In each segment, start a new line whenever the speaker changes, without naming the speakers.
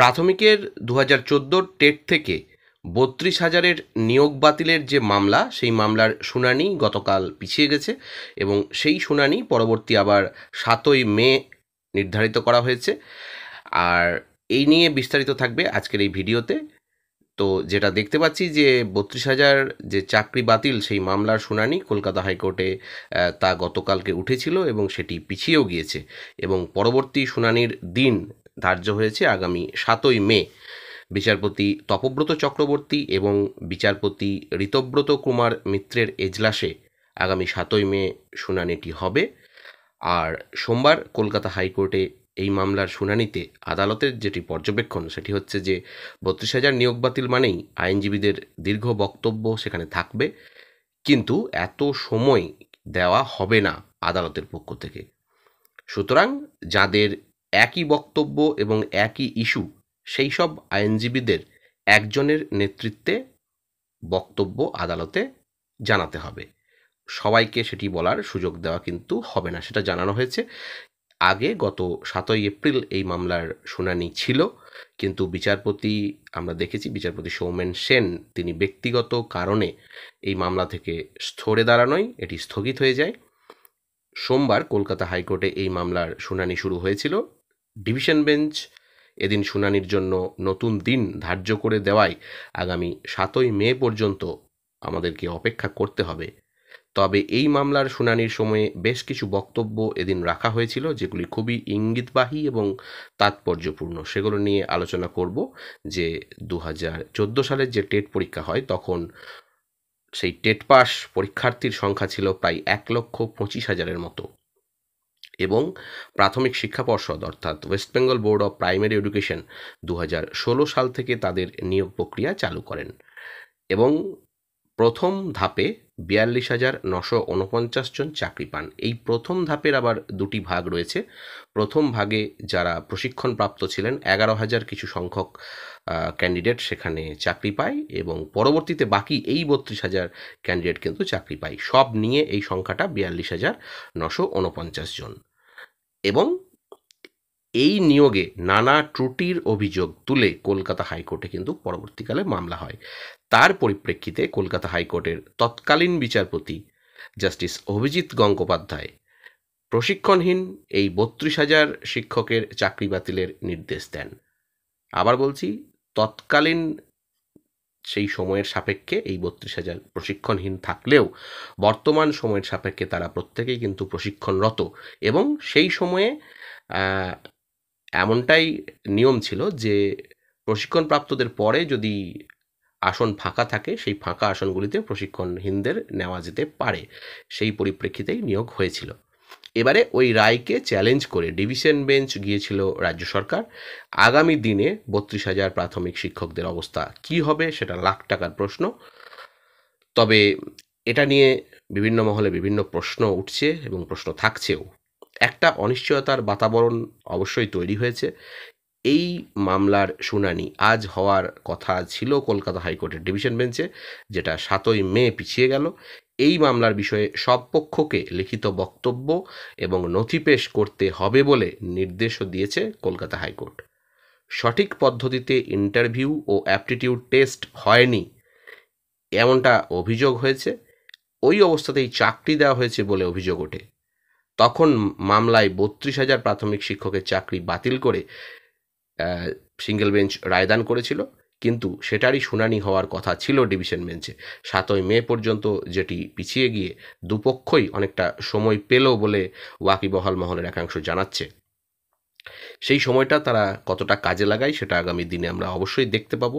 প্রাথমিকের 2014 TET থেকে 32,000-এর নিয়োগ বাতিলের যে মামলা, সেই মামলার শুনানি গতকাল পিছিয়ে গেছে এবং সেই শুনানি পরবর্তী আবার 7ই মে নির্ধারিত করা হয়েছে। আর এই নিয়ে বিস্তারিত থাকবে আজকের এই ভিডিওতে। তো যেটা দেখতে পাচ্ছি যে 32,000 যে চাকরি বাতিল, সেই মামলার শুনানি কলকাতা হাইকোর্টে তা গতকালকে উঠেছিল এবং সেটি পিছিয়েও গিয়েছে এবং পরবর্তী শুনানির দিন ধার্য হয়েছে আগামী 7ই মে। বিচারপতি তপব্রত চক্রবর্তী এবং বিচারপতি ঋতব্রত কুমার মিত্রের এজলাসে আগামী 7ই মে শুনানিটি হবে। আর সোমবার কলকাতা হাইকোর্টে এই মামলার শুনানিতে আদালতের যেটি পর্যবেক্ষণ সেটি হচ্ছে যে 32,000 নিয়োগ বাতিল মানেই আইনজীবীদের দীর্ঘ বক্তব্য সেখানে থাকবে, কিন্তু এত সময় দেওয়া হবে না আদালতের পক্ষ থেকে। সুতরাং যাদের একই বক্তব্য এবং একই ইস্যু, সেই সব আইনজীবীদের একজনের নেতৃত্বে বক্তব্য আদালতে জানাতে হবে। সবাইকে সেটি বলার সুযোগ দেওয়া কিন্তু হবে না, সেটা জানানো হয়েছে। আগে গত 7ই এপ্রিল এই মামলার শুনানি ছিল, কিন্তু বিচারপতি আমরা দেখেছি বিচারপতি সৌমেন সেন তিনি ব্যক্তিগত কারণে এই মামলা থেকে সরে দাঁড়ানোয় এটি স্থগিত হয়ে যায়। সোমবার কলকাতা হাইকোর্টে এই মামলার শুনানি শুরু হয়েছিল। ডিভিশন বেঞ্চ এদিন শুনানির জন্য নতুন দিন ধার্য করে দেওয়ায় আগামী 7ই মে পর্যন্ত আমাদেরকে অপেক্ষা করতে হবে। তবে এই মামলার শুনানির সময়ে বেশ কিছু বক্তব্য এদিন রাখা হয়েছিল যেগুলি খুবই ইঙ্গিতবাহী এবং তাৎপর্যপূর্ণ। সেগুলো নিয়ে আলোচনা করব। যে 2014 সালের যে টেট পরীক্ষা হয়, তখন সেই টেট পাস পরীক্ষার্থীর সংখ্যা ছিল প্রায় 1,25,000-এর মতো এবং প্রাথমিক শিক্ষা পর্ষদ অর্থাৎ West Bengal board of primary education 2016 সাল থেকে তাদের নিয়োগ প্রক্রিয়া চালু করেন এবং প্রথম ধাপে 42,949 জন চাকরি পান। এই প্রথম ধাপের আবার দুটি ভাগ রয়েছে। প্রথম ভাগে যারা প্রশিক্ষণপ্রাপ্ত ছিলেন 11,000 কিছু সংখ্যক ক্যান্ডিডেট সেখানে চাকরি পায় এবং পরবর্তীতে বাকি এই 32,000 ক্যান্ডিডেট কিন্তু চাকরি পায়। সব নিয়ে এই সংখ্যাটা 42,949 জন এবং এই নিয়োগে নানা ত্রুটির অভিযোগ তুলে কলকাতা হাইকোর্টে কিন্তু পরবর্তীকালে মামলা হয়। তার পরিপ্রেক্ষিতে কলকাতা হাইকোর্টের তৎকালীন বিচারপতি জাস্টিস অভিজিৎ গঙ্গোপাধ্যায় প্রশিক্ষণহীন এই 32,000 শিক্ষকের চাকরি বাতিলের নির্দেশ দেন। আবার বলছি, তৎকালীন সেই সময়ের সাপেক্ষে এই 32,000 প্রশিক্ষণহীন থাকলেও বর্তমান সময়ের সাপেক্ষে তারা প্রত্যেকেই কিন্তু প্রশিক্ষণরত এবং সেই সময়ে এমনটাই নিয়ম ছিল যে প্রশিক্ষণপ্রাপ্তদের পরে যদি আসন ফাঁকা থাকে, সেই ফাঁকা আসনগুলিতে প্রশিক্ষণহীনদের নেওয়া যেতে পারে। সেই পরিপ্রেক্ষিতেই নিয়োগ হয়েছিল। এবারে ওই রায়কে চ্যালেঞ্জ করে ডিভিশন বেঞ্চ গিয়েছিল রাজ্য সরকার। আগামী দিনে 32,000 প্রাথমিক শিক্ষকদের অবস্থা কি হবে সেটা লাখ টাকার প্রশ্ন। তবে এটা নিয়ে বিভিন্ন মহলে বিভিন্ন প্রশ্ন উঠছে এবং প্রশ্ন থাকছেও। একটা অনিশ্চয়তার বাতাবরণ অবশ্যই তৈরি হয়েছে। এই মামলার শুনানি আজ হওয়ার কথা ছিল কলকাতা হাইকোর্টের ডিভিশন বেঞ্চে, যেটা 7ই মে পিছিয়ে গেল। এই মামলার বিষয়ে সব পক্ষকে লিখিত বক্তব্য এবং নথি পেশ করতে হবে বলে নির্দেশও দিয়েছে কলকাতা হাইকোর্ট। সঠিক পদ্ধতিতে ইন্টারভিউ ও অ্যাপটিটিউড টেস্ট হয়নি এমনটা অভিযোগ হয়েছে। ওই অবস্থাতেই চাকরি দেওয়া হয়েছে বলে অভিযোগ ওঠে। তখন মামলায় 32,000 প্রাথমিক শিক্ষকের চাকরি বাতিল করে সিঙ্গেল বেঞ্চ রায়দান করেছিল, কিন্তু সেটারই শুনানি হওয়ার কথা ছিল ডিভিশন বেঞ্চে। 7ই মে পর্যন্ত যেটি পিছিয়ে গিয়ে দুপক্ষই অনেকটা সময় পেল বলে ওয়াকিবহাল মহলের একাংশ জানাচ্ছে। সেই সময়টা তারা কতটা কাজে লাগায় সেটা আগামী দিনে আমরা অবশ্যই দেখতে পাবো।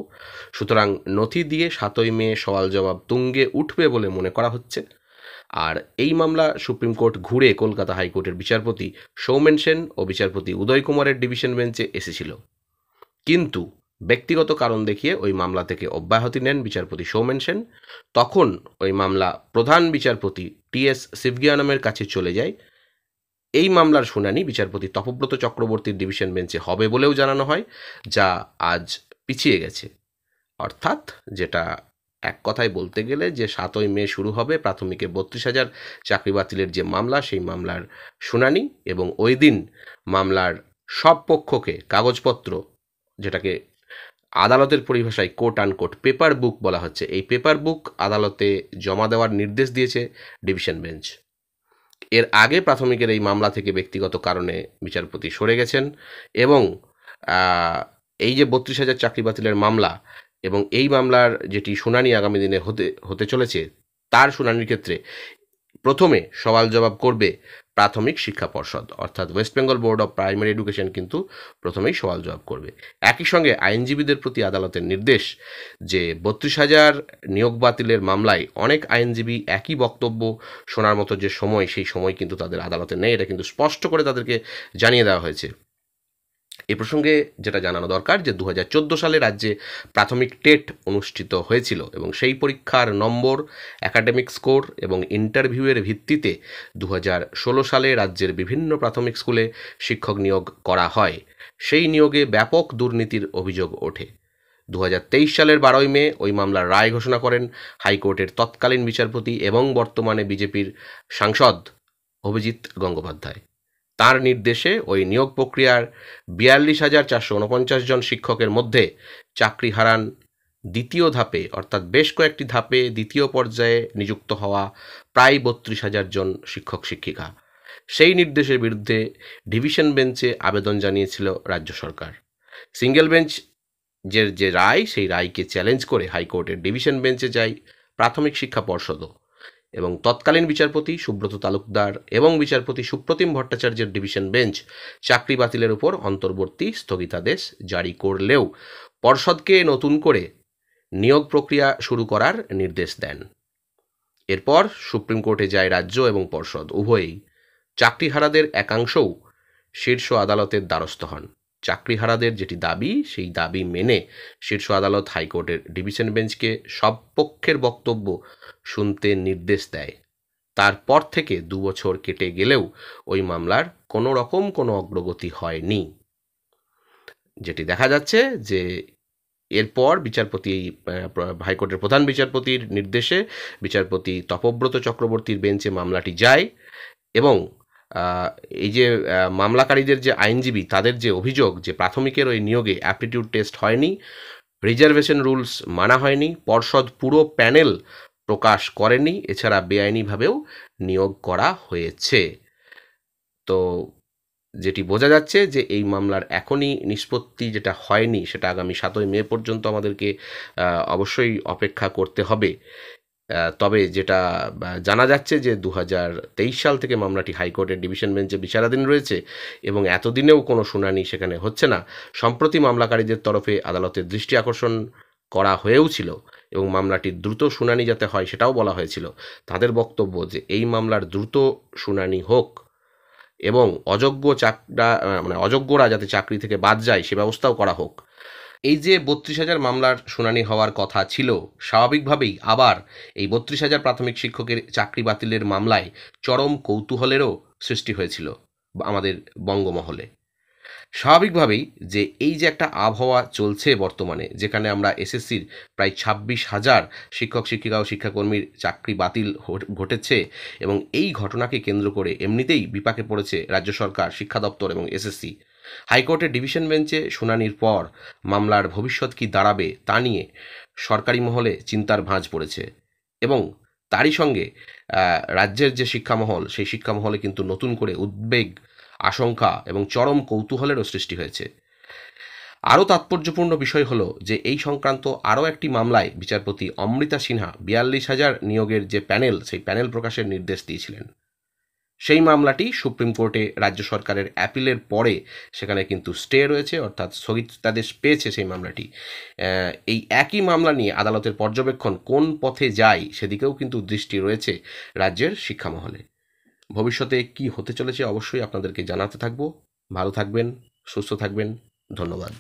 সুতরাং নথি দিয়ে 7ই মে সওয়াল জবাব তুঙ্গে উঠবে বলে মনে করা হচ্ছে। আর এই মামলা সুপ্রিম কোর্ট ঘুরে কলকাতা হাইকোর্টের বিচারপতি সৌমেন সেন ও বিচারপতি উদয় কুমারের ডিভিশন বেঞ্চে এসেছিল, কিন্তু ব্যক্তিগত কারণ দেখিয়ে ওই মামলা থেকে অব্যাহতি নেন বিচারপতি সৌমেন সেন। তখন ওই মামলা প্রধান বিচারপতি টি.এস. শিবজ্ঞানমের কাছে চলে যায়। এই মামলার শুনানি বিচারপতি তপব্রত চক্রবর্তীর ডিভিশন বেঞ্চে হবে বলেও জানানো হয়, যা আজ পিছিয়ে গেছে। অর্থাৎ যেটা এক কথায় বলতে গেলে যে 7ই মে শুরু হবে প্রাথমিকে 32,000 চাকরি বাতিলের যে মামলা, সেই মামলার শুনানি এবং ওই দিন মামলার সব পক্ষকে কাগজপত্র যেটাকে আদালতের পরিভাষায় কোট আনকোট পেপার বুক বলা হচ্ছে, এই পেপার বুক আদালতে জমা দেওয়ার নির্দেশ দিয়েছে ডিভিশন বেঞ্চ। এর আগে প্রাথমিকের এই মামলা থেকে ব্যক্তিগত কারণে বিচারপতি সরে গেছেন এবং এই যে ৩২,০০০ চাকরি বাতিলের মামলা এবং এই মামলার যেটি শুনানি আগামী দিনে হতে চলেছে, তার শুনানির ক্ষেত্রে প্রথমে সওয়াল জবাব করবে প্রাথমিক শিক্ষা পর্ষদ, অর্থাৎ West Bengal board of primary education কিন্তু প্রথমেই সওয়াল জবাব করবে। একই সঙ্গে আইনজীবীদের প্রতি আদালতের নির্দেশ যে ৩২,০০০ নিয়োগ বাতিলের মামলায় অনেক আইনজীবী একই বক্তব্য শোনার মতো যে সময়, সেই সময় কিন্তু তাদের আদালতে নেই, এটা কিন্তু স্পষ্ট করে তাদেরকে জানিয়ে দেওয়া হয়েছে। এ প্রসঙ্গে যেটা জানানো দরকার যে 2014 সালে রাজ্যে প্রাথমিক টেট অনুষ্ঠিত হয়েছিল এবং সেই পরীক্ষার নম্বর, একাডেমিক স্কোর এবং ইন্টারভিউয়ের ভিত্তিতে 2016 সালে রাজ্যের বিভিন্ন প্রাথমিক স্কুলে শিক্ষক নিয়োগ করা হয়। সেই নিয়োগে ব্যাপক দুর্নীতির অভিযোগ ওঠে। 2023 সালের 12 মে ওই মামলার রায় ঘোষণা করেন হাইকোর্টের তৎকালীন বিচারপতি এবং বর্তমানে বিজেপির সাংসদ অভিজিৎ গঙ্গোপাধ্যায়। তার নির্দেশে ওই নিয়োগ প্রক্রিয়ার 42,449 জন শিক্ষকের মধ্যে চাকরি হারান দ্বিতীয় ধাপে, অর্থাৎ বেশ কয়েকটি ধাপে দ্বিতীয় পর্যায়ে নিযুক্ত হওয়া প্রায় 32,000 জন শিক্ষক শিক্ষিকা। সেই নির্দেশের বিরুদ্ধে ডিভিশন বেঞ্চে আবেদন জানিয়েছিল রাজ্য সরকার। সিঙ্গেল বেঞ্চ যে রায়, সেই রায়কে চ্যালেঞ্জ করে হাইকোর্টের ডিভিশন বেঞ্চে যায় প্রাথমিক শিক্ষা পর্ষদও এবং তৎকালীন বিচারপতি সুব্রত তালুকদার এবং বিচারপতি সুপ্রতিম ভট্টাচার্যের ডিভিশন বেঞ্চ চাকরি বাতিলের উপর অন্তর্বর্তী স্থগিতাদেশ জারি করলেও পর্ষদকে নতুন করে নিয়োগ প্রক্রিয়া শুরু করার নির্দেশ দেন। এরপর সুপ্রিম কোর্টে যায় রাজ্য এবং পর্ষদ উভয়ই। চাকরিহারাদের একাংশও শীর্ষ আদালতের দ্বারস্থ হন। চাকরিহারাদের যেটি দাবি, সেই দাবি মেনে শীর্ষ আদালত হাইকোর্টের ডিভিশন বেঞ্চকে সব পক্ষের বক্তব্য শুনতে নির্দেশ দেয়। তারপর থেকে 2 বছর কেটে গেলেও ওই মামলার কোনো রকম কোনো অগ্রগতি হয়নি। যেটি দেখা যাচ্ছে যে এরপর বিচারপতি হাইকোর্টের প্রধান বিচারপতির নির্দেশে বিচারপতি তপব্রত চক্রবর্তীর বেঞ্চে মামলাটি যায় এবং এই যে মামলাকারীদের যে আইনজীবী, তাদের যে অভিযোগ যে প্রাথমিকের ওই নিয়োগে অ্যাপটিটিউড টেস্ট হয়নি, রিজার্ভেশন রুলস মানা হয়নি, পর্ষদ পুরো প্যানেল প্রকাশ করেনি, এছাড়া বেআইনিভাবেও নিয়োগ করা হয়েছে। তো যেটি বোঝা যাচ্ছে যে এই মামলার এখনই নিষ্পত্তি যেটা হয়নি, সেটা আগামী 7 মে পর্যন্ত আমাদেরকে অবশ্যই অপেক্ষা করতে হবে। তবে যেটা জানা যাচ্ছে যে 2023 সাল থেকে মামলাটি হাইকোর্টের ডিভিশন বেঞ্চে বিচারাধীন রয়েছে এবং এতদিনেও কোনো শুনানি সেখানে হচ্ছে না। সম্প্রতি মামলাকারীদের তরফে আদালতের দৃষ্টি আকর্ষণ করা হয়েও ছিল এবং মামলাটির দ্রুত শুনানি যাতে হয় সেটাও বলা হয়েছিল। তাদের বক্তব্য যে এই মামলার দ্রুত শুনানি হোক এবং অযোগ্যরা যাতে চাকরি থেকে বাদ যায় সে ব্যবস্থাও করা হোক। এই যে 32,000 মামলার শুনানি হওয়ার কথা ছিল, স্বাভাবিকভাবেই আবার এই 32,000 প্রাথমিক শিক্ষকের চাকরি বাতিলের মামলায় চরম কৌতূহলেরও সৃষ্টি হয়েছিল আমাদের বঙ্গমহলে। স্বাভাবিকভাবেই যে এই যে একটা আবহাওয়া চলছে বর্তমানে, যেখানে আমরা এসএসসির প্রায় 26,000 শিক্ষক শিক্ষিকা ও শিক্ষাকর্মীর চাকরি বাতিল ঘটেছে এবং এই ঘটনাকে কেন্দ্র করে এমনিতেই বিপাকে পড়েছে রাজ্য সরকার, শিক্ষা দপ্তর এবং এসএসসি। হাইকোর্টের ডিভিশন বেঞ্চে শুনানির পর মামলার ভবিষ্যৎ কী দাঁড়াবে তা নিয়ে সরকারি মহলে চিন্তার ভাঁজ পড়েছে এবং তারই সঙ্গে রাজ্যের যে শিক্ষামহল, সেই শিক্ষামহলে কিন্তু নতুন করে উদ্বেগ, আশঙ্কা এবং চরম কৌতূহলেরও সৃষ্টি হয়েছে। আরও তাৎপর্যপূর্ণ বিষয় হলো যে এই সংক্রান্ত আরও একটি মামলায় বিচারপতি অমৃতা সিনহা 42,000 নিয়োগের যে প্যানেল, সেই প্যানেল প্রকাশের নির্দেশ দিয়েছিলেন। সেই মামলাটি সুপ্রিম কোর্টে রাজ্য সরকারের অ্যাপিলের পরে সেখানে কিন্তু স্টে রয়েছে, অর্থাৎ স্থগিতাদেশ পেয়েছে সেই মামলাটি। এই একই মামলা নিয়ে আদালতের পর্যবেক্ষণ কোন পথে যায় সেদিকেও কিন্তু দৃষ্টি রয়েছে রাজ্যের শিক্ষামহলে। ভবিষ্যতে কি হতে চলেছে অবশ্যই আপনাদেরকে জানাতে থাকবো। ভালো থাকবেন, সুস্থ থাকবেন। ধন্যবাদ।